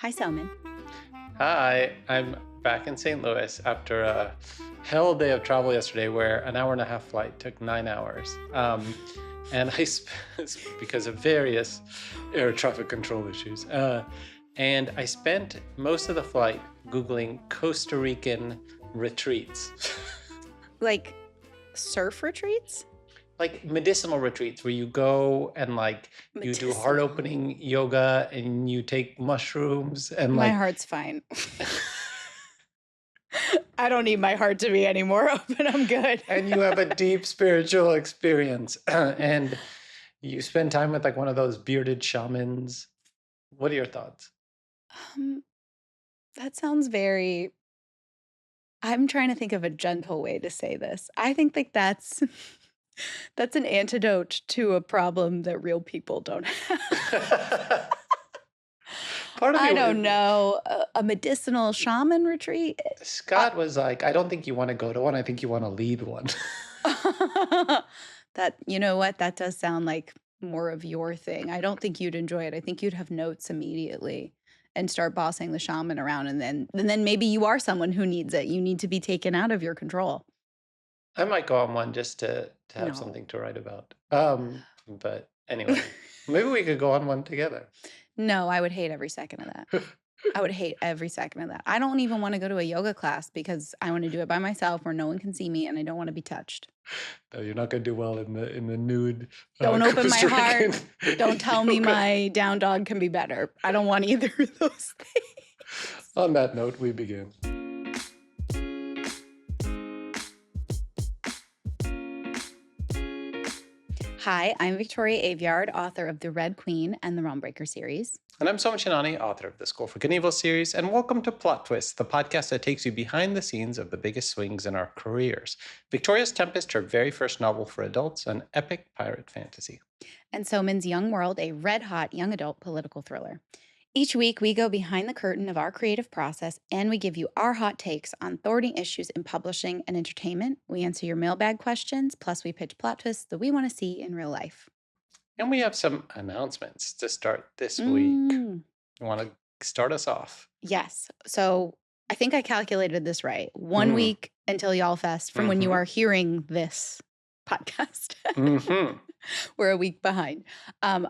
Hi, Soman. Hi, I'm back in St. Louis after a hell day of travel yesterday where an hour and a half flight took 9 hours. And because of various air traffic control issues. And I spent most of the flight Googling Costa Rican retreats. Like surf retreats? Like medicinal retreats where you go and like you do heart Medicinal. opening yoga and you take mushrooms and My like heart's fine. I don't need my heart to be any more open. I'm good. and you have a deep spiritual experience and you spend time with like one of those bearded shamans. What are your thoughts? Um, that sounds very. I'm trying to think of a gentle way to say this. I think like that's an antidote to a problem that real people don't have. Part of me, I don't know. A medicinal shaman retreat? Uh, Scott was like, I don't think you want to go to one. I think you want to lead one. that you know what? That does sound like more of your thing. I don't think you'd enjoy it. I think you'd have notes immediately and start bossing the shaman around and then maybe you are someone who needs it. You need to be taken out of your control. I might go on one just to have No. something to write about. But anyway, maybe we could go on one together. No, I would hate every second of that. I would hate every second of that. I don't even want to go to a yoga class because I want to do it by myself where no one can see me and I don't want to be touched. No, you're not going to do well in the nude Don't open my Costa heart. Rican Don't tell me yoga. my down dog can be better. I don't want either of those things. On that note, we begin. Hi, I'm Victoria Aveyard, author of The Red Queen and the Realm Breaker series. And I'm Soman Shinani, author of the School for Good and Evil series, and welcome to Plot Twist, the podcast that takes you behind the scenes of the biggest swings in our careers. Victoria's Tempest, her very first novel for adults, an epic pirate fantasy. And Soman's Young World, a red-hot young adult political thriller. Each week, we go behind the curtain of our creative process and we give you our hot takes on thwarting issues in publishing and entertainment. We answer your mailbag questions, plus we pitch plot twists that we want to see in real life. And we have some announcements to start this week. You want to start us off? Yes. So I think I calculated this right. 1 week until Y'all Fest from when you are hearing this podcast. We're a week behind.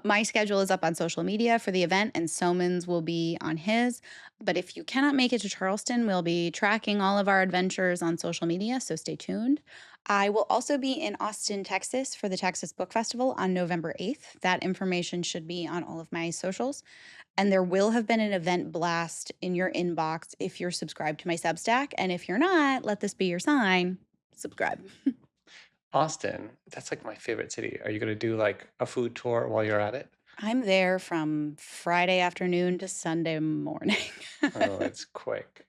My schedule is up on social media for the event, and Soman's will be on his. But if you cannot make it to Charleston, we'll be tracking all of our adventures on social media, so stay tuned. I will also be in Austin, Texas for the Texas Book Festival on November 8th. That information should be on all of my socials. And there will have been an event blast in your inbox if you're subscribed to my Substack. And if you're not, let this be your sign. Subscribe. Austin, that's like my favorite city. Are you going to do like a food tour while you're at it? I'm there from Friday afternoon to Sunday morning. Oh, it's quick.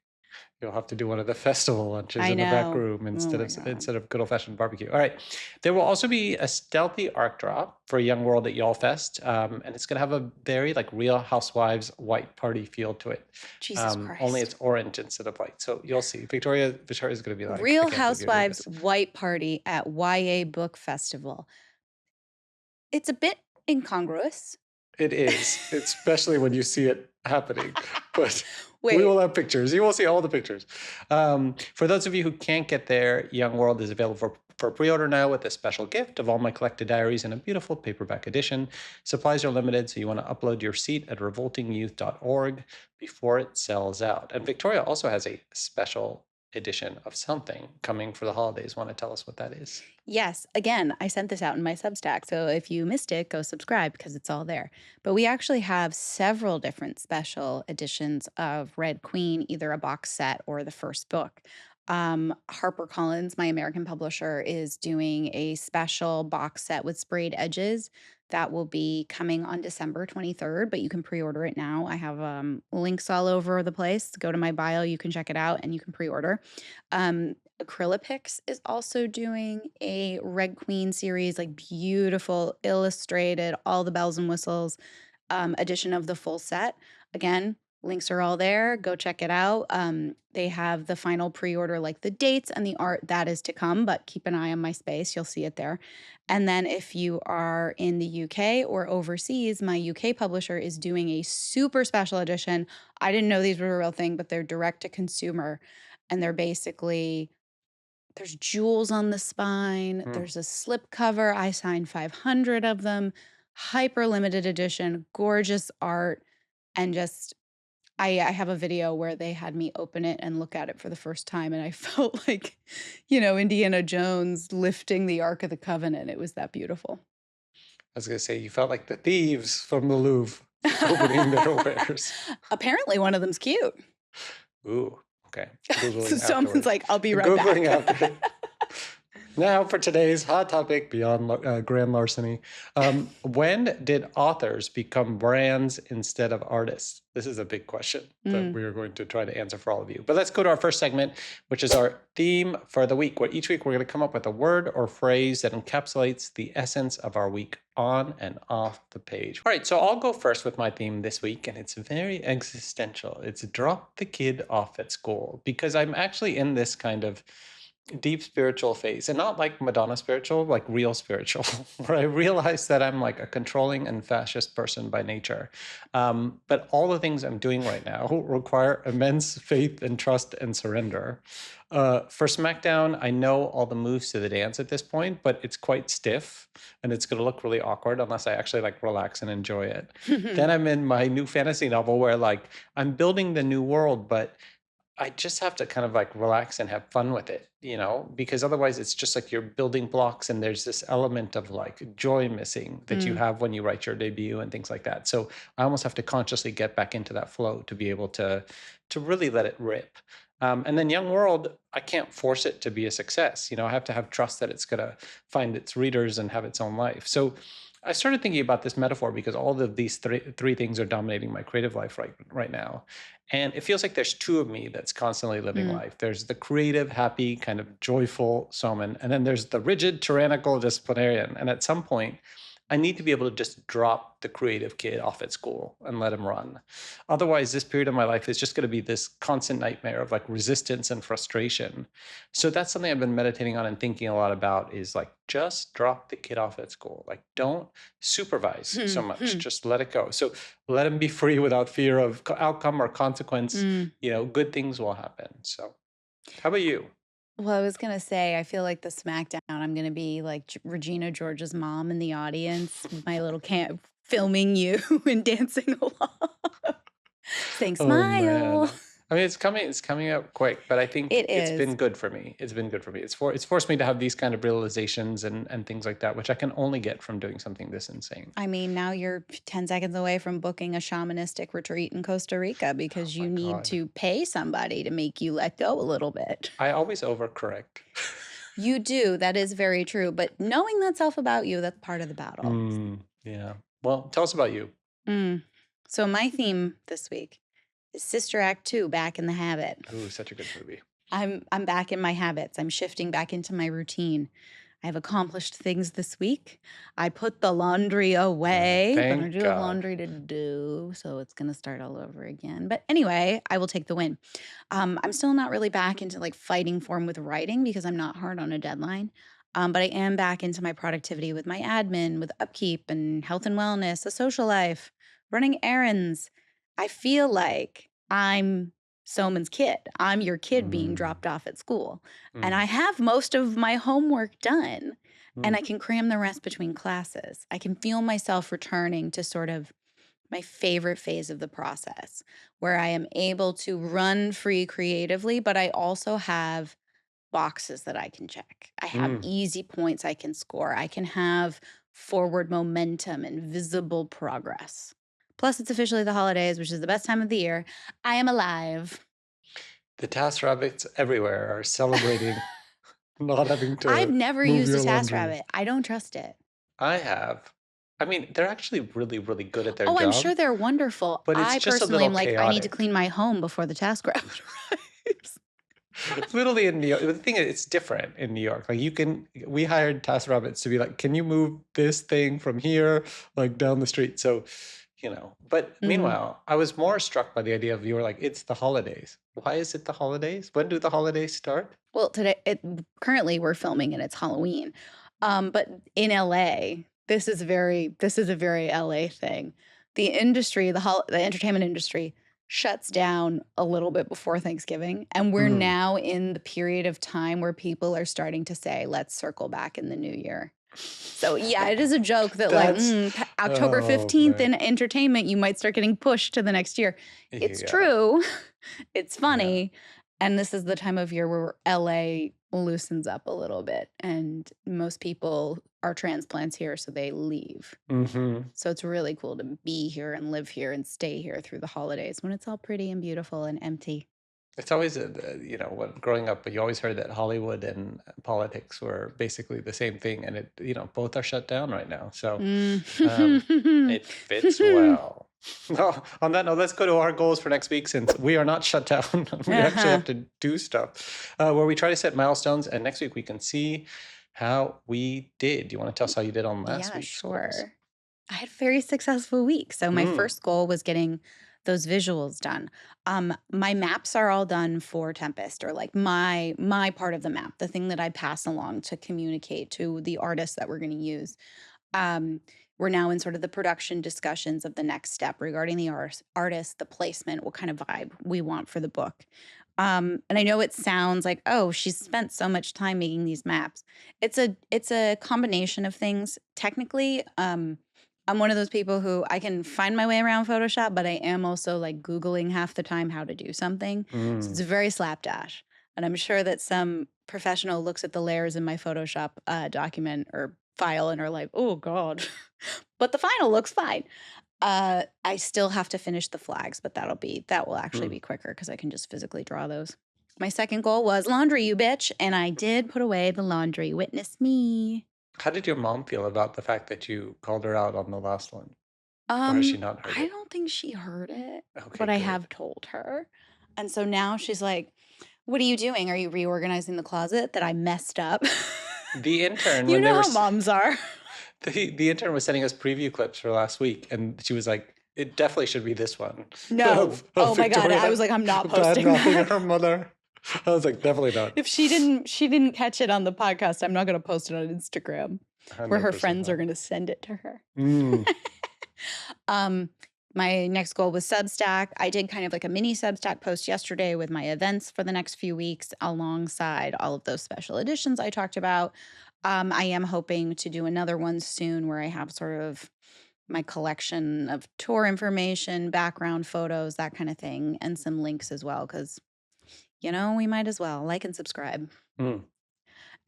You'll have to do one of the festival lunches I in the back know. room Oh instead my of God. good old fashioned barbecue. All right. There will also be a stealthy arc drop for Young World at Y'all Fest. And it's going to have a very like Real Housewives white party feel to it. Jesus Only Christ. it's orange instead of white. So you'll see. Victoria is going to be like, Real I can't believe you're doing Housewives this. White Party at YA Book Festival. It's a bit incongruous. It is, especially when you see it happening. But Wait. we will have pictures. You will see all the pictures. For those of you who can't get there, Young World is available for pre-order now with a special gift of all my collected diaries in a beautiful paperback edition. Supplies are limited, so you want to upload your seat at revoltingyouth.org before it sells out. And Victoria also has a special edition of something coming for the holidays. Want to tell us what that is? Yes. Again, I sent this out in my Substack. So if you missed it, go subscribe because it's all there. But we actually have several different special editions of Red Queen, either a box set or the first book. HarperCollins, my American publisher, is doing a special box set with sprayed edges that will be coming on December 23rd, but you can pre-order it now. I have links all over the place. Go to my bio, you can check it out, and you can pre-order. Acrylopix is also doing a Red Queen series, like beautiful, illustrated, all the bells and whistles edition of the full set. Again, Links are all there. Go check it out. They have the final pre-order, like the dates and the art that is to come, but keep an eye on my space. You'll see it there. And then if you are in the UK or overseas, my UK publisher is doing a super special edition. I didn't know these were a real thing, but they're direct to consumer. And they're basically, there's jewels on the spine. There's a slip cover. I signed 500 of them. Hyper limited edition, gorgeous art. And just, I have a video where they had me open it and look at it for the first time. And I felt like, Indiana Jones lifting the Ark of the Covenant. It was that beautiful. I was going to say, you felt like the thieves from the Louvre opening their wares. Apparently one of them's cute. Ooh, okay. So someone's like, I'll be right back. After. Now for today's hot topic beyond grand larceny. When did authors become brands instead of artists? This is a big question that we are going to try to answer for all of you. But let's go to our first segment, which is our theme for the week, where each week we're going to come up with a word or phrase that encapsulates the essence of our week on and off the page. All right, so I'll go first with my theme this week, and it's very existential. It's drop the kid off at school, because I'm actually in this kind of deep spiritual phase, and not like Madonna spiritual, like real spiritual, where I realize that I'm like a controlling and fascist person by nature. But all the things I'm doing right now require immense faith and trust and surrender. For SmackDown, I know all the moves to the dance at this point, but it's quite stiff and it's going to look really awkward unless I actually like relax and enjoy it. Then I'm in my new fantasy novel where like I'm building the new world, but I just have to kind of like relax and have fun with it, because otherwise it's just like you're building blocks and there's this element of like joy missing that you have when you write your debut and things like that. So I almost have to consciously get back into that flow to be able to really let it rip. And then Young World, I can't force it to be a success. I have to have trust that it's going to find its readers and have its own life. So I started thinking about this metaphor because all of these three things are dominating my creative life right now. And it feels like there's two of me that's constantly living life. There's the creative, happy, kind of joyful Soman, and then there's the rigid, tyrannical disciplinarian. And at some point, I need to be able to just drop the creative kid off at school and let him run. Otherwise, this period of my life is just going to be this constant nightmare of like resistance and frustration. So that's something I've been meditating on and thinking a lot about, is like, just drop the kid off at school. Like, don't supervise so much. Just let it go. So let him be free without fear of outcome or consequence. Good things will happen. So how about you? Well, I was going to say, I feel like the SmackDown, I'm going to be like Regina George's mom in the audience, with my little filming you and dancing along, saying smile. Man. I mean, it's coming up quick, but I think it's been good for me. It's been good for me. It's forced me to have these kind of realizations and things like that, which I can only get from doing something this insane. I mean, now you're 10 seconds away from booking a shamanistic retreat in Costa Rica because you need to pay somebody to make you let go a little bit. I always overcorrect. You do. That is very true. But knowing that self about you, that's part of the battle. Yeah. Well, tell us about you. So my theme this week is Sister Act 2, Back in the Habit. Ooh, such a good movie. I'm back in my habits. I'm shifting back into my routine. I have accomplished things this week. I put the laundry away. Thank but I do have laundry to do, so it's going to start all over again. But anyway, I will take the win. I'm still not really back into like fighting form with writing because I'm not hard on a deadline. But I am back into my productivity with my admin, with upkeep and health and wellness, a social life, running errands. I feel like I'm Soman's kid. I'm your kid being dropped off at school. And I have most of my homework done. And I can cram the rest between classes. I can feel myself returning to sort of my favorite phase of the process, where I am able to run free creatively, but I also have boxes that I can check. I have easy points I can score. I can have forward momentum and visible progress. Plus, it's officially the holidays, which is the best time of the year. I am alive. The TaskRabbits everywhere are celebrating not having to. I've never used a laundry. TaskRabbit. I don't trust it. I have. I mean, they're actually really, really good at their job. Oh, I'm sure they're wonderful. But it's I just personally a am little like, I need to chaotic. clean my home before the TaskRabbit arrives. Literally in New York, the thing is, it's different in New York. Like we hired TaskRabbits to be like, can you move this thing from here, like down the street? So, But Mhm. meanwhile, I was more struck by the idea of you were like, it's the holidays. Why is it the holidays? When do the holidays start? Well, currently we're filming and it's Halloween. But in LA, this is a very LA thing. The industry, the entertainment industry shuts down a little bit before Thanksgiving, and we're now in the period of time where people are starting to say, let's circle back in the new year. So yeah, it is a joke that October 15th in entertainment, you might start getting pushed to the next year. It's true. It's funny. And this is the time of year where LA loosens up a little bit, and most people are transplants here, so they leave. So it's really cool to be here and live here and stay here through the holidays when it's all pretty and beautiful and empty. It's always, when growing up, you always heard that Hollywood and politics were basically the same thing, and both are shut down right now. So it fits well. On that note, let's go to our goals for next week, since we are not shut down. We actually have to do stuff where we try to set milestones, and next week we can see how we did. Do you want to tell us how you did on last week's sure. goals? I had a very successful week. So my first goal was getting those visuals done. My maps are all done for Tempest, or like my part of the map, the thing that I pass along to communicate to the artists that we're going to use. We're now in sort of the production discussions of the next step regarding the artist, the placement, what kind of vibe we want for the book. And I know it sounds like, oh, she's spent so much time making these maps. It's a combination of things. Technically, I'm one of those people who I can find my way around Photoshop, but I am also like Googling half the time how to do something. So it's very slapdash. And I'm sure that some professional looks at the layers in my Photoshop document or file and are like, oh God, but the final looks fine. I still have to finish the flags, but that will actually be quicker because I can just physically draw those. My second goal was laundry, you bitch. And I did put away the laundry. Witness me. How did your mom feel about the fact that you called her out on the last one? Or has she not heard I it? don't think she heard it, Okay, but I good. have told her. And so now she's like, what are you doing? Are you reorganizing the closet that I messed up? The intern, You when they know were how moms are. the intern was sending us preview clips for last week, and she was like, "It definitely should be this one." No. Oh my God. I was like, I'm not posting that. Her mother. I was like, definitely not. If she didn't catch it on the podcast, I'm not going to post it on Instagram, where her 100% friends are not. going to send it to her. Mm. My next goal was Substack. I did kind of like a mini Substack post yesterday with my events for the next few weeks, alongside all of those special editions I talked about. I am hoping to do another one soon where I have sort of my collection of tour information, background photos, that kind of thing, and some links as well, because, we might as well like and subscribe. And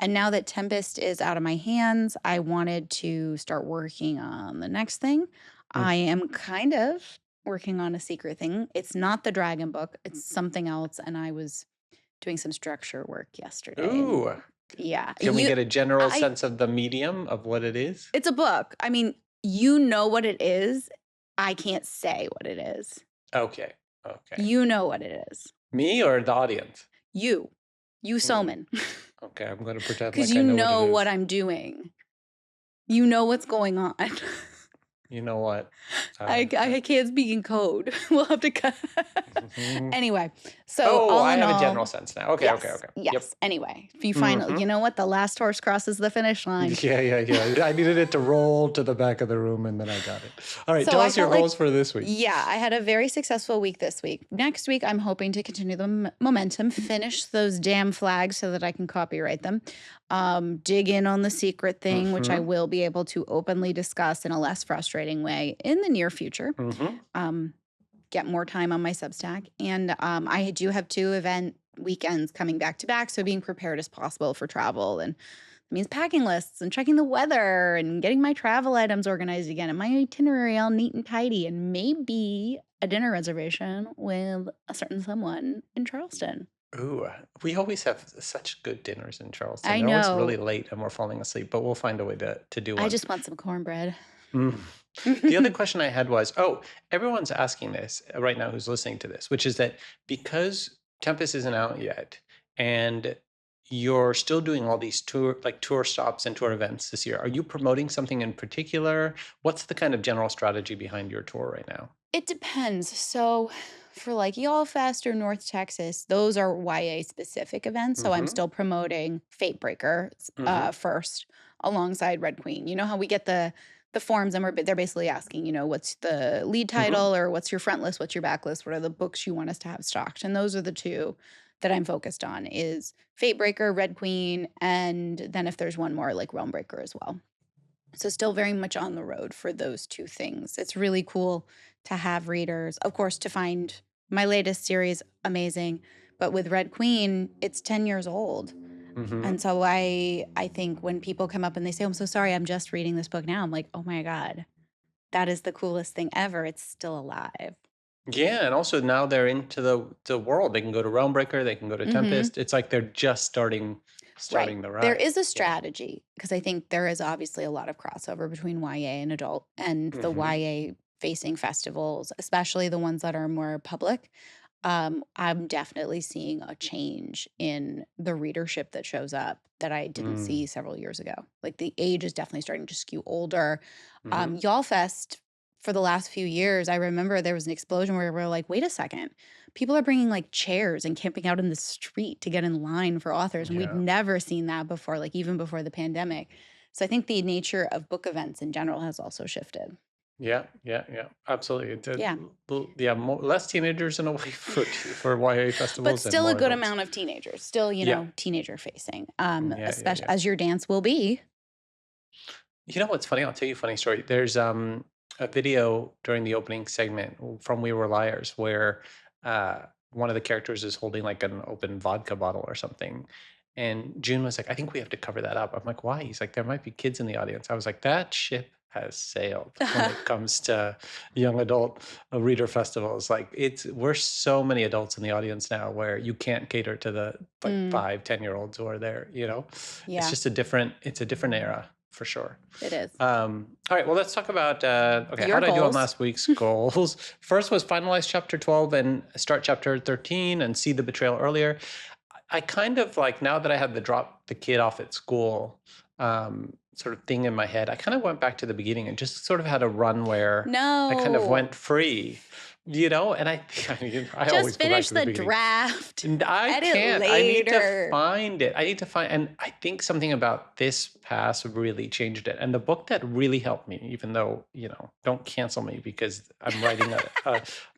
now that Tempest is out of my hands, I wanted to start working on the next thing. I am kind of working on a secret thing. It's not the dragon book. It's something else. And I was doing some structure work yesterday. Ooh. Yeah. Can we get a general sense of the medium of what it is? It's a book. I mean, you know what it is. I can't say what it is. Okay. You know what it is. Me or the audience? You, Soman. Okay, I'm going to pretend because like I know what I'm doing. You know what's going on. You know what? I can't speak in code. We'll have to cut. Anyway, so I have a general sense now. Okay, yes, okay. Yes. Yep. Anyway, if you finally, you know what? The last horse crosses the finish line. Yeah. I needed it to roll to the back of the room, and then I got it. All right, tell us your goals for this week. Yeah, I had a very successful week this week. Next week, I'm hoping to continue the momentum, finish those damn flags so that I can copyright them. Dig in on the secret thing, which I will be able to openly discuss in a less frustrating way in the near future. Get more time on my Substack. And I do have 2 event weekends coming back to back, so being prepared as possible for travel. And it means packing lists and checking the weather and getting my travel items organized again and my itinerary all neat and tidy, and maybe a dinner reservation with a certain someone in Charleston. Ooh, we always have such good dinners in Charleston. I They're always know. really late and we're falling asleep, but we'll find a way to do one. I just want some cornbread. The other question I had was, everyone's asking this right now who's listening to this, which is that because Tempest isn't out yet, and you're still doing all these tour stops and tour events this year. Are you promoting something in particular? What's the kind of general strategy behind your tour right now? It depends. So for like Y'all Fest or North Texas, those are YA specific events. So I'm still promoting Fatebreaker first alongside Red Queen. You know how we get the forms and they're basically asking, what's the lead title or what's your front list, what's your back list, what are the books you want us to have stocked? And those are the two that I'm focused on is Fatebreaker, Red Queen, and then if there's one more, like Realmbreaker as well. So still very much on the road for those two things. It's really cool to have readers, of course, to find my latest series amazing, but with Red Queen, it's 10 years old. And so I think when people come up and they say, "I'm so sorry, I'm just reading this book now," I'm like, "Oh my God, that is the coolest thing ever. It's still alive." Yeah, and also now they're into the world. They can go to Realmbreaker, they can go to Tempest. It's like they're just starting Right. the There ride. is a strategy because I think there is obviously a lot of crossover between YA and adult and the YA facing festivals, especially the ones that are more public. I'm definitely seeing a change in the readership that shows up that I didn't see several years ago. Like the age is definitely starting to skew older. Y'all Fest for the last few years, I remember there was an explosion where we were like, wait a second, people are bringing like chairs and camping out in the street to get in line for authors. And we'd Yeah. never seen that before, like even before the pandemic. So I think the nature of book events in general has also shifted. Yeah, absolutely. Yeah. Less teenagers in a way for YA But festivals and still a more good adults. amount of teenagers, still, Yeah, teenager facing, yeah. especially as your dance will be. You know what's funny? I'll tell you a funny story. There's a video during the opening segment from We Were Liars where one of the characters is holding like an open vodka bottle or something. And June was like, I think we have to cover that up. I'm like, why? He's like, there might be kids in the audience. I was like, that ship has sailed when it comes to young adult reader festivals. Like we're so many adults in the audience now where you can't cater to the like 5-10-year-olds who are there, It's Yeah, just it's a different era for sure. it is. All right, well, let's talk about, okay, Your how did I do on goals. last week's goals? First was finalize chapter 12 and start chapter 13 and see the betrayal earlier. I kind of like, now that I had drop the kid off at school sort of thing in my head, I kind of went back to the beginning and just sort of had a run where I kind of went free. And I Just always go back finish to the the beginning. draft. And I Edit can't. I need to later. find it. And I think something about this pass really changed it. And the book that really helped me, even though, don't cancel me because I'm writing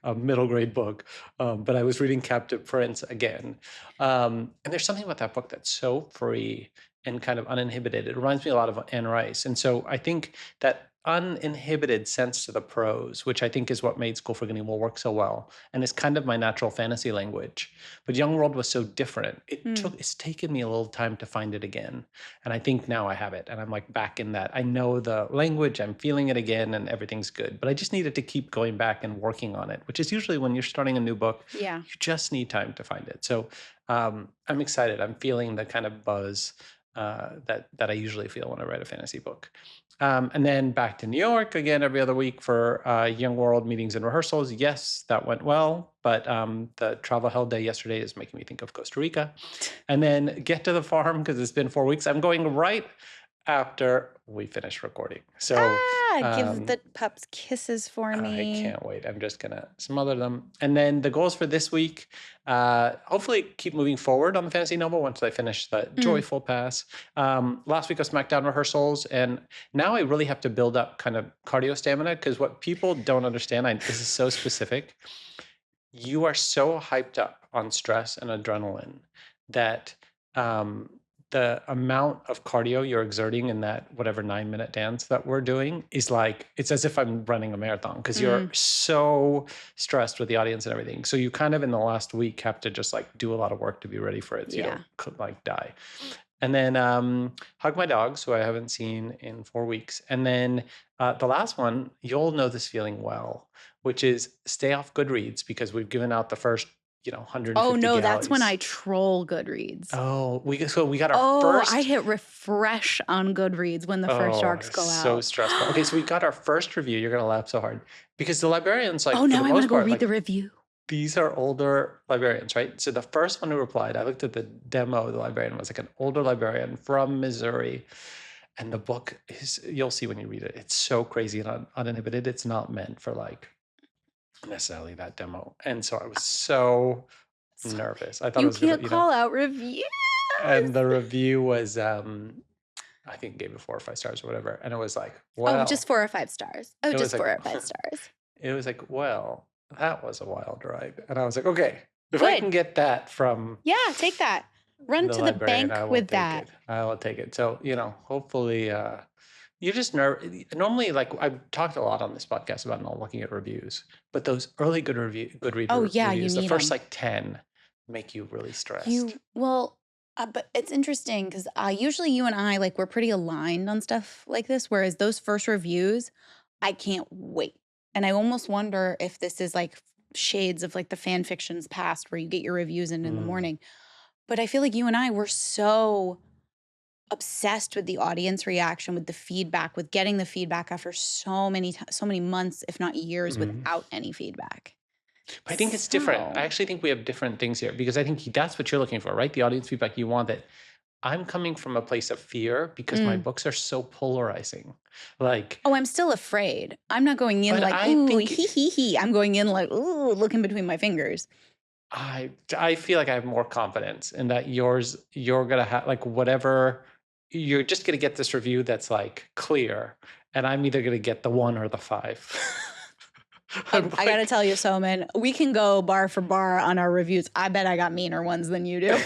a middle grade book, but I was reading Captive Prince again. And there's something about that book that's so free and kind of uninhibited. It reminds me a lot of Anne Rice. And so I think that uninhibited sense to the prose, which I think is what made School for Good and Evil work so well, and is kind of my natural fantasy language. But Young World was so different. It's taken me a little time to find it again. And I think now I have it. And I'm like back in that. I know the language, I'm feeling it again, and everything's good. But I just needed to keep going back and working on it, which is usually when you're starting a new book, Yeah. you just need time to find it. So I'm excited. I'm feeling the kind of buzz that I usually feel when I write a fantasy book. And then back to New York again every other week for Young World meetings and rehearsals. Yes, that went well, but the travel hell day yesterday is making me think of Costa Rica. And then get to the farm because it's been 4 weeks. I'm going right after we finish recording. So give the pups kisses for me. I can't wait. I'm just going to smother them. And then the goals for this week, hopefully keep moving forward on the fantasy novel once I finish the Joyful Pass. Last week was SmackDown rehearsals, and now I really have to build up kind of cardio stamina because what people don't understand, this is so specific, you are so hyped up on stress and adrenaline that the amount of cardio you're exerting in that whatever 9-minute dance that we're doing is like, it's as if I'm running a marathon because you're so stressed with the audience and everything. So you kind of in the last week have to just like do a lot of work to be ready for it so you don't like die. And then hug my dogs, who I haven't seen in 4 weeks. And then the last one, you'll know this feeling well, which is stay off Goodreads because we've given out the first 150 Oh no, galleys. that's when I troll Goodreads. Oh, we got our first. I hit refresh on Goodreads when the first arcs go out. So stressful. Okay, so we got our first review. You're gonna laugh so hard because the librarians like. Oh, now I want to go read the review. these are older librarians, right? So the first one who replied, I looked at the demo. The librarian was like an older librarian from Missouri. And the book is, you'll see when you read it, it's so crazy and uninhibited. It's not meant for like necessarily that demo. And so I was so nervous. I thought it You was going can't to, call out reviews. and the review was, I think it gave it 4 or 5 stars or whatever. And it was like, well. Oh, just 4 or 5 stars. Oh, It was just like, 4 or 5 stars. It was like, well, that was a wild ride. And I was like, okay, if Good. I can get that from Yeah, take that. Run to the bank with that. I will take it. So, hopefully, you're just nervous. Normally, like I've talked a lot on this podcast about not looking at reviews, but those early Goodreads Oh, yeah, you reviews, the need first 'em. like 10 make you really stressed. But it's interesting because usually you and I, like, we're pretty aligned on stuff like this, whereas those first reviews, I can't wait. And I almost wonder if this is like shades of like the fan fictions past where you get your reviews in the Mm. morning. But I feel like you and I were so obsessed with the audience reaction, with the feedback, with getting the feedback after so many months, if not years, Mhm. without any feedback. But I think it's different. So- I actually think we have different things here because I think that's what you're looking for, right? The audience feedback you want that. I'm coming from a place of fear because my books are so polarizing. Like, Oh, I'm still afraid. I'm not going in But like, I ooh, think- hee hee hee. I'm going in like, ooh, looking between my fingers. I feel like I have more confidence in that you're gonna have like whatever, you're just gonna get this review that's like clear, and I'm either gonna get the 1 or the 5. I gotta tell you, Soman, we can go bar for bar on our reviews. I bet I got meaner ones than you do.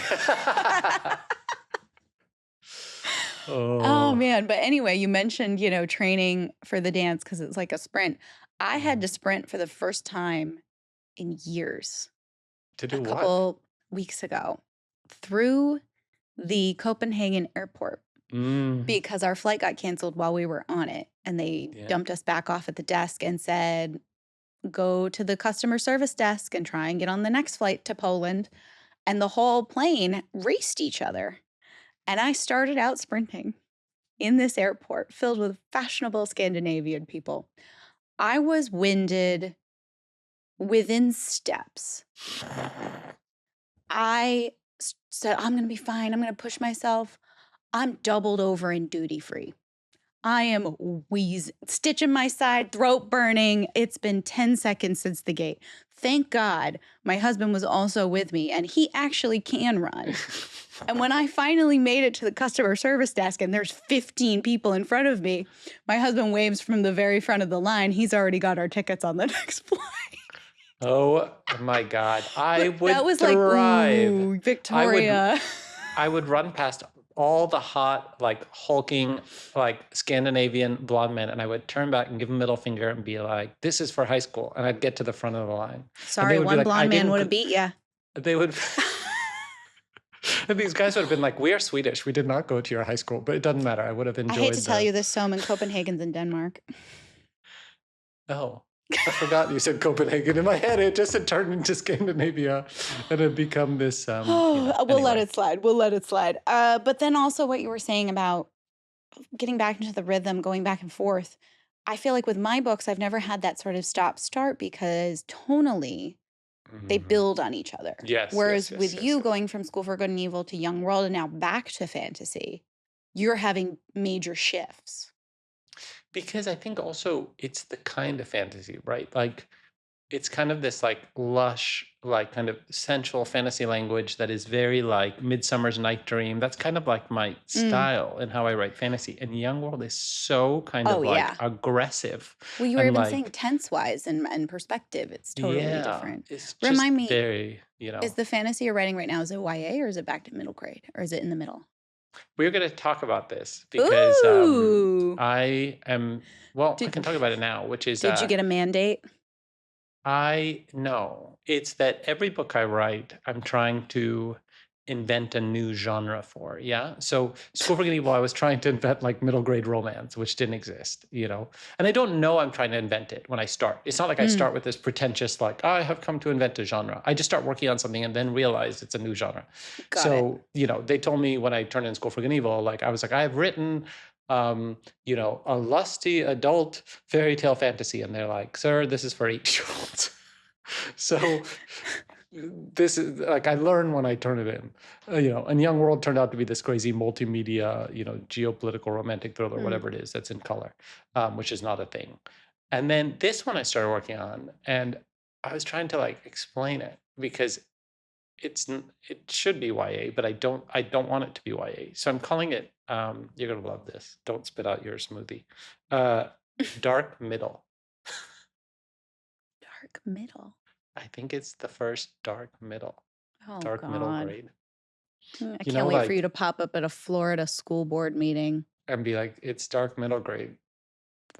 Oh man. But anyway, you mentioned, training for the dance because it's like a sprint. I had to sprint for the first time in years To do a what? couple weeks ago through the Copenhagen airport because our flight got canceled while we were on it. And they dumped us back off at the desk and said, go to the customer service desk and try and get on the next flight to Poland. And the whole plane raced each other. And I started out sprinting in this airport filled with fashionable Scandinavian people. I was winded within steps. I said, I'm going to be fine. I'm going to push myself. I'm doubled over in duty free. I am wheezing, stitching my side, throat burning. It's been 10 seconds since the gate. Thank God my husband was also with me and he actually can run. And when I finally made it to the customer service desk and there's 15 people in front of me, my husband waves from the very front of the line. He's already got our tickets on the next flight. Oh my God. That was like, ooh, Victoria. I would run past all the hot, like hulking, like Scandinavian blonde men, and I would turn back and give them middle finger and be like, "This is for high school," and I'd get to the front of the line. Sorry, one blonde man would have beat you. They would. And these guys would have been like, "We are Swedish. We did not go to your high school," but it doesn't matter. I would have enjoyed. I hate to tell you this, Soman, Copenhagen's in Denmark. Oh. I forgot you said Copenhagen. In my head, it just had turned into Scandinavia and had become this. We'll let it slide. We'll let it slide. But then also what you were saying about getting back into the rhythm, going back and forth. I feel like with my books, I've never had that sort of stop-start because tonally, they build on each other. Yes. Whereas with you going from School for Good and Evil to Young World and now back to fantasy, you're having major shifts. Because I think also it's the kind of fantasy, right? Like it's kind of this like lush, like kind of sensual fantasy language that is very like Midsummer's Night Dream. That's kind of like my style and how I write fantasy. And Young World is so kind of like aggressive. Well, you were even saying tense-wise and perspective. It's totally different. It's Remind me, very, is the fantasy you're writing right now, is it YA or is it back to middle grade? Or is it in the middle? We're going to talk about this because I can talk about it now, which is... Did you get a mandate? No. It's that every book I write, I'm trying to invent a new genre for, yeah? So School for Good and Evil, I was trying to invent like middle grade romance, which didn't exist, And I don't know I'm trying to invent it when I start. It's not like I start with this pretentious like, I have come to invent a genre. I just start working on something and then realize it's a new genre. They told me when I turned in School for Good and Evil, like I was like, I have written a lusty adult fairy tale fantasy. And they're like, sir, this is for 8-year-olds. So this is like I learned when I turn it in, and Young World turned out to be this crazy multimedia, geopolitical romantic thriller, whatever it is that's in color, which is not a thing. And then this one I started working on, and I was trying to like explain it because it should be YA, but I don't want it to be YA. So I'm calling it. You're gonna love this. Don't spit out your smoothie. Dark middle. Dark middle. I think it's the first dark middle. Oh, Dark middle God. grade. I can't wait for you to pop up at a Florida school board meeting and be like, it's dark middle grade.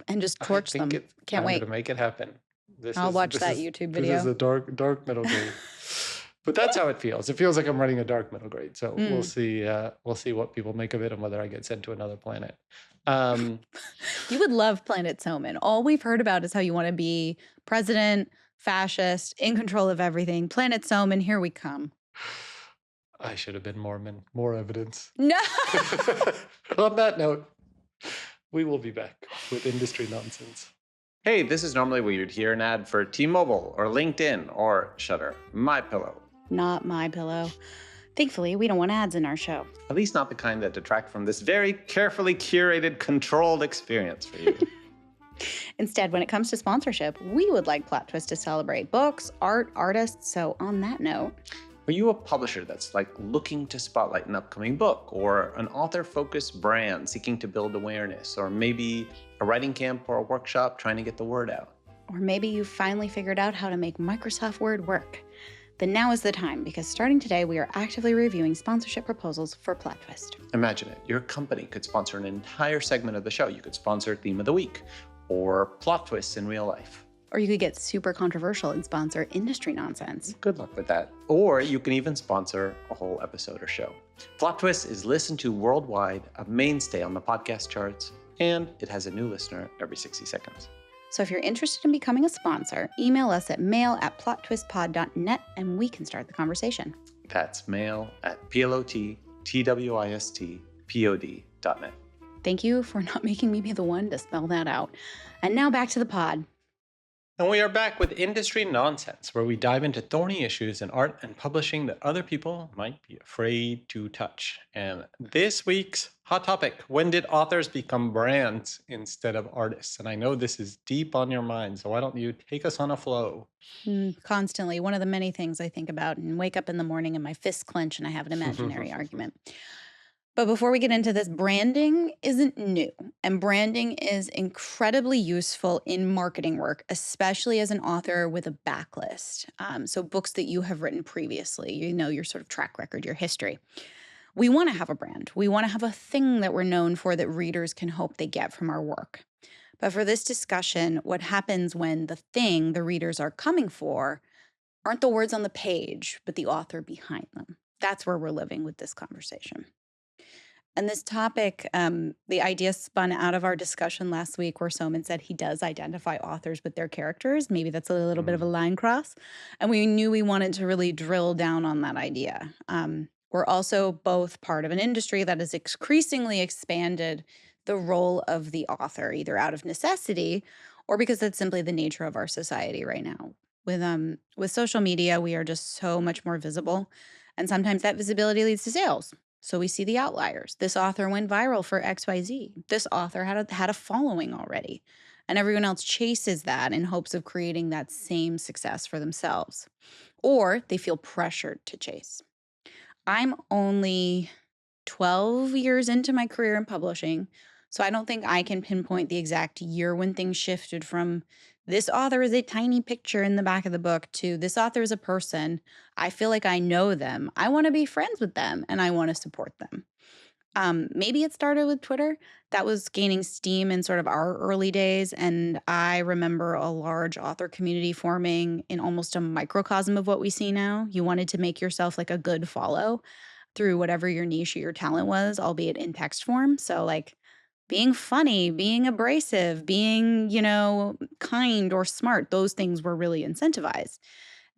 and just torch them. Can't wait. I'm gonna make it happen. I'll watch that YouTube video. This is a dark middle grade. But that's how it feels. It feels like I'm writing a dark middle grade. So we'll see. We'll see what people make of it and whether I get sent to another planet. You would love Planet Soman. All we've heard about is how you want to be president, fascist, in control of everything. Planet Soman, here we come. I should have been Mormon. More evidence. No. On that note, we will be back with industry nonsense. Hey, this is normally where you'd hear an ad for T-Mobile or LinkedIn or Shudder. MyPillow. Not MyPillow. Thankfully, we don't want ads in our show. At least not the kind that detract from this very carefully curated, controlled experience for you. Instead, when it comes to sponsorship, we would like Plot Twist to celebrate books, art, artists. So on that note, are you a publisher that's like looking to spotlight an upcoming book, or an author-focused brand seeking to build awareness, or maybe a writing camp or a workshop trying to get the word out? Or maybe you finally figured out how to make Microsoft Word work. Then now is the time, because starting today, we are actively reviewing sponsorship proposals for Plot Twist. Imagine it. Your company could sponsor an entire segment of the show. You could sponsor Theme of the Week, or Plot Twists in real life. Or you could get super controversial and sponsor industry nonsense. Good luck with that. Or you can even sponsor a whole episode or show. Plot Twist is listened to worldwide, a mainstay on the podcast charts, and it has a new listener every 60 seconds. So if you're interested in becoming a sponsor, email us at mail@plottwistpod.net and we can start the conversation. That's mail@plottwistpod.net. Thank you for not making me be the one to spell that out. And now back to the pod. And we are back with Industry Nonsense, where we dive into thorny issues in art and publishing that other people might be afraid to touch. And this week's hot topic: when did authors become brands instead of artists? And I know this is deep on your mind, so why don't you take us on a flow? Constantly. One of the many things I think about and wake up in the morning and my fists clench and I have an imaginary argument. But before we get into this, branding isn't new, and branding is incredibly useful in marketing work, especially as an author with a backlist. So books that you have written previously, your sort of track record, your history. We want to have a brand. We want to have a thing that we're known for that readers can hope they get from our work. But for this discussion, what happens when the thing the readers are coming for aren't the words on the page, but the author behind them? That's where we're living with this conversation. And this topic, the idea spun out of our discussion last week where Soman said he does identify authors with their characters. Maybe that's a little bit of a line cross. And we knew we wanted to really drill down on that idea. We're also both part of an industry that has increasingly expanded the role of the author, either out of necessity or because that's simply the nature of our society right now. With social media, we are just so much more visible. And sometimes that visibility leads to sales. So we see the outliers. This author went viral for XYZ. This author had a following already. And everyone else chases that in hopes of creating that same success for themselves. Or they feel pressured to chase. I'm only 12 years into my career in publishing, so I don't think I can pinpoint the exact year when things shifted from this author is a tiny picture in the back of the book to this author is a person. I feel like I know them. I want to be friends with them and I want to support them. Maybe it started with Twitter. That was gaining steam in sort of our early days. And I remember a large author community forming in almost a microcosm of what we see now. You wanted to make yourself like a good follow through whatever your niche or your talent was, albeit in text form. So like being funny, being abrasive, being, kind or smart, those things were really incentivized.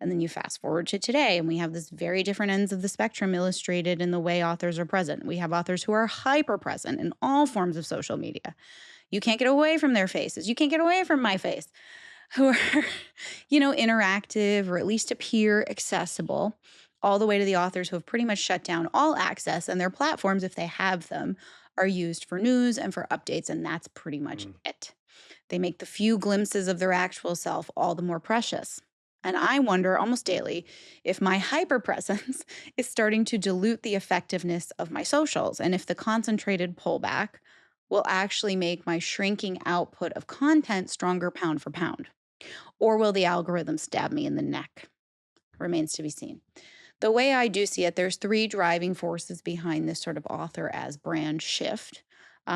And then you fast forward to today, and we have this very different ends of the spectrum illustrated in the way authors are present. We have authors who are hyper present in all forms of social media. You can't get away from their faces. You can't get away from my face. who are, interactive or at least appear accessible, all the way to the authors who have pretty much shut down all access, and their platforms, if they have them, are used for news and for updates, and that's pretty much Mm. it. They make the few glimpses of their actual self all the more precious. And I wonder almost daily if my hyperpresence is starting to dilute the effectiveness of my socials, and if the concentrated pullback will actually make my shrinking output of content stronger pound for pound. Or will the algorithm stab me in the neck? Remains to be seen. The way I do see it, there's three driving forces behind this sort of author as brand shift.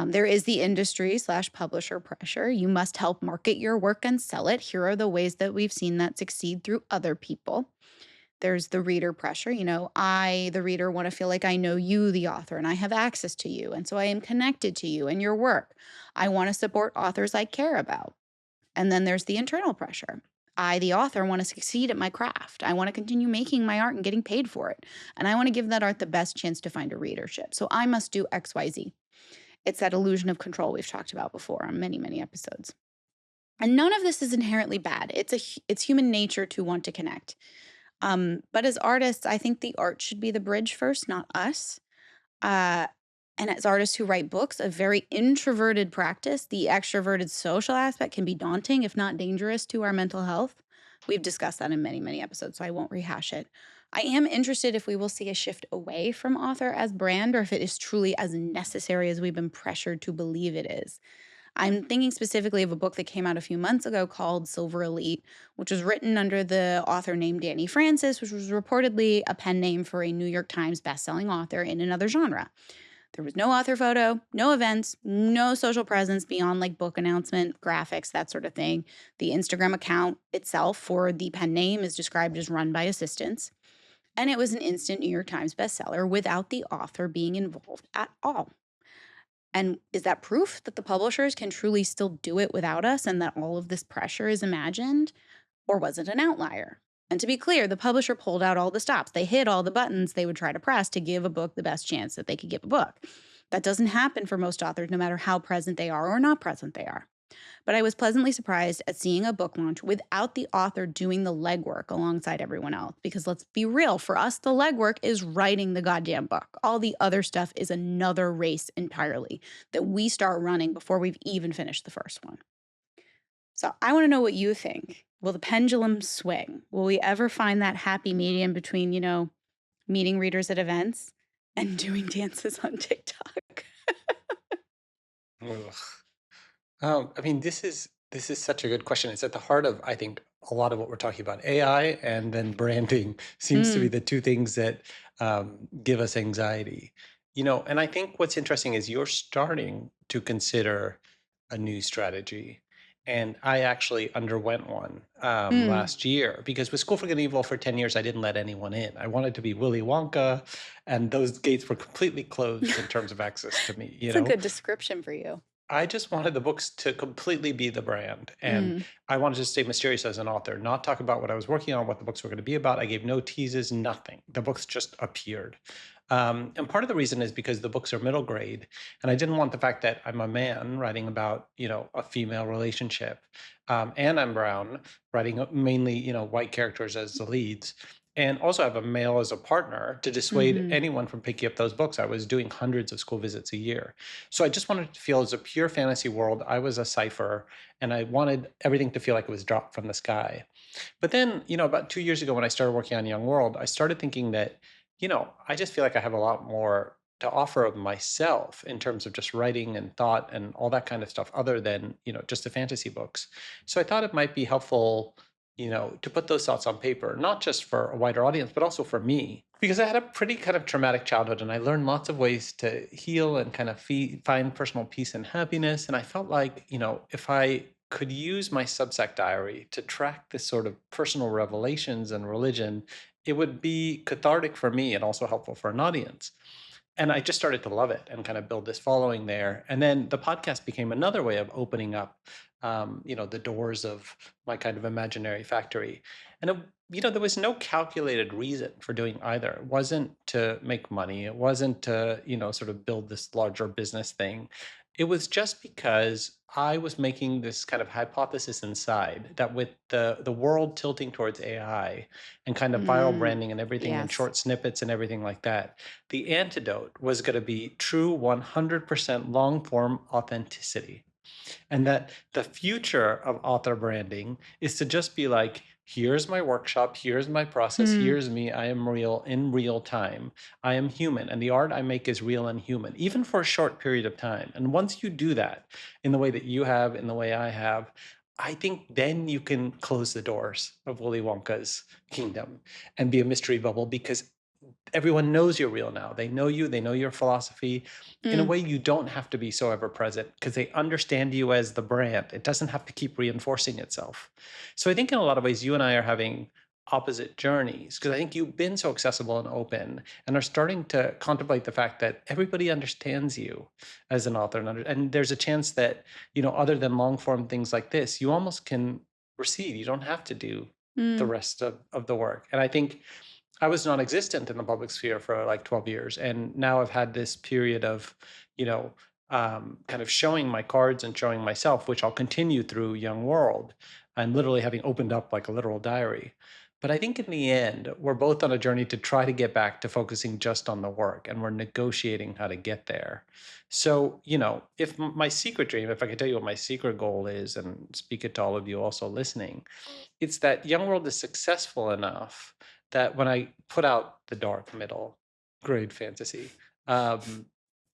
There is the industry/publisher pressure. You must help market your work and sell it. Here are the ways that we've seen that succeed through other people. There's the reader pressure. I, the reader, want to feel like I know you, the author, and I have access to you. And so I am connected to you and your work. I want to support authors I care about. And then there's the internal pressure. I, the author, want to succeed at my craft. I want to continue making my art and getting paid for it. And I want to give that art the best chance to find a readership. So I must do XYZ. It's that illusion of control we've talked about before on many, many episodes. And none of this is inherently bad. It's human nature to want to connect. But as artists, I think the art should be the bridge first, not us. And as artists who write books, a very introverted practice, the extroverted social aspect can be daunting, if not dangerous, to our mental health. We've discussed that in many, many episodes, so I won't rehash it. I am interested if we will see a shift away from author as brand, or if it is truly as necessary as we've been pressured to believe it is. I'm thinking specifically of a book that came out a few months ago called Silver Elite, which was written under the author name Danny Francis, which was reportedly a pen name for a New York Times bestselling author in another genre. There was no author photo, no events, no social presence beyond like book announcement, graphics, that sort of thing. The Instagram account itself for the pen name is described as run by assistants. And it was an instant New York Times bestseller without the author being involved at all. And is that proof that the publishers can truly still do it without us and that all of this pressure is imagined? Or was it an outlier? And to be clear, the publisher pulled out all the stops. They hit all the buttons they would try to press to give a book the best chance that they could give a book. That doesn't happen for most authors, no matter how present they are or not present they are. But I was pleasantly surprised at seeing a book launch without the author doing the legwork alongside everyone else. Because let's be real, for us, the legwork is writing the goddamn book. All the other stuff is another race entirely that we start running before we've even finished the first one. So I want to know what you think. Will the pendulum swing? Will we ever find that happy medium between, meeting readers at events and doing dances on TikTok? Ugh. I mean, this is such a good question. It's at the heart of, I think, a lot of what we're talking about. AI and then branding seems to be the two things that give us anxiety. And I think what's interesting is you're starting to consider a new strategy. And I actually underwent one last year because with School for Good and Evil for 10 years, I didn't let anyone in. I wanted to be Willy Wonka, and those gates were completely closed in terms of access to me. It's a good description for you. I just wanted the books to completely be the brand. And I wanted to stay mysterious as an author, not talk about what I was working on, what the books were going to be about. I gave no teases, nothing. The books just appeared. And part of the reason is because the books are middle grade. And I didn't want the fact that I'm a man writing about, a female relationship. And I'm brown, writing mainly, white characters as the leads. And also have a male as a partner to dissuade anyone from picking up those books. I was doing hundreds of school visits a year. So I just wanted to feel as a pure fantasy world. I was a cipher, and I wanted everything to feel like it was dropped from the sky. But then, about 2 years ago when I started working on Young World, I started thinking that, I just feel like I have a lot more to offer of myself in terms of just writing and thought and all that kind of stuff, other than, just the fantasy books. So I thought it might be helpful, to put those thoughts on paper, not just for a wider audience, but also for me. Because I had a pretty kind of traumatic childhood, and I learned lots of ways to heal and kind of find personal peace and happiness. And I felt like, if I could use my Substack diary to track this sort of personal revelations and religion, it would be cathartic for me and also helpful for an audience. And I just started to love it and kind of build this following there. And then the podcast became another way of opening up, the doors of my kind of imaginary factory. And, there was no calculated reason for doing either. It wasn't to make money. It wasn't to, sort of build this larger business thing. It was just because I was making this kind of hypothesis inside that with the world tilting towards AI and kind of viral Mm, branding and everything and yes. short snippets and everything like that, the antidote was going to be true 100% long form authenticity. And that the future of author branding is to just be like, here's my workshop, here's my process, Hmm. here's me. I am real in real time. I am human, and the art I make is real and human, even for a short period of time. And once you do that in the way that you have, in the way I have, I think then you can close the doors of Willy Wonka's kingdom and be a mystery bubble because everyone knows you're real now. They know you, they know your philosophy. In a Mm, way, you don't have to be so ever present because they understand you as the brand. It doesn't have to keep reinforcing itself. So I think in a lot of ways, you and I are having opposite journeys because I think you've been so accessible and open and are starting to contemplate the fact that everybody understands you as an author. And there's a chance that, other than long form things like this, you almost can recede. You don't have to do the mm, rest of the work. And I think I was non-existent in the public sphere for like 12 years, and now I've had this period of, you know, kind of showing my cards and showing myself, which I'll continue through Young World, and literally having opened up like a literal diary. But I think in the end, we're both on a journey to try to get back to focusing just on the work, and we're negotiating how to get there. So, if my secret dream, if I could tell you what my secret goal is, and speak it to all of you also listening, it's that Young World is successful enough that when I put out the dark middle grade fantasy, um,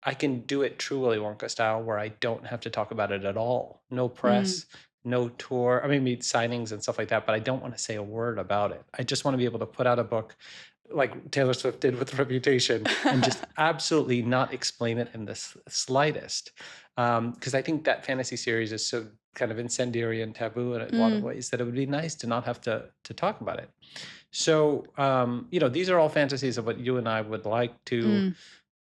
I can do it true Willy Wonka style where I don't have to talk about it at all. No mm. press, no tour. I mean, meet signings and stuff like that, but I don't want to say a word about it. I just want to be able to put out a book like Taylor Swift did with Reputation and just absolutely not explain it in the slightest. Because I think that fantasy series is so kind of incendiary and taboo in a lot of Mm, ways that it would be nice to not have to talk about it. So, these are all fantasies of what you and I would like to mm.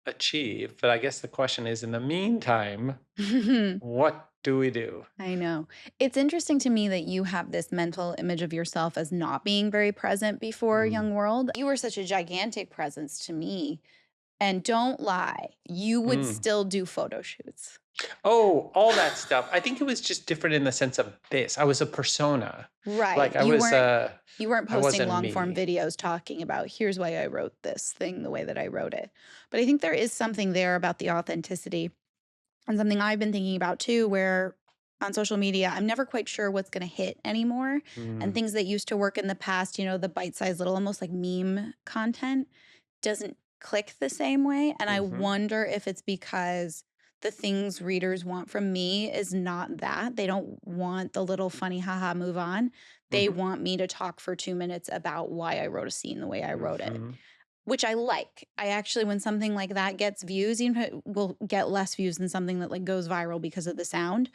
achieve. But I guess the question is, in the meantime, what do we do? I know. It's interesting to me that you have this mental image of yourself as not being very present before Mm, Young World. You were such a gigantic presence to me. And don't lie, you would mm. still do photo shoots. Oh, all that stuff. I think it was just different in the sense of this. I was a persona. Right. Like I was You weren't I posting wasn't long form me. videos talking about here's why I wrote this thing the way that I wrote it. But I think there is something there about the authenticity and something I've been thinking about too, where on social media, I'm never quite sure what's going to hit anymore. And Mm, things that used to work in the past, the bite sized little, almost like meme content, doesn't click the same way. And I mhm, wonder if it's because the things readers want from me is not that. They don't want the little funny haha move on. They mhm, want me to talk for 2 minutes about why I wrote a scene the way I wrote it, mhm, which I like. I actually, when something like that gets views, even if it will get less views than something that like goes viral because of the sound,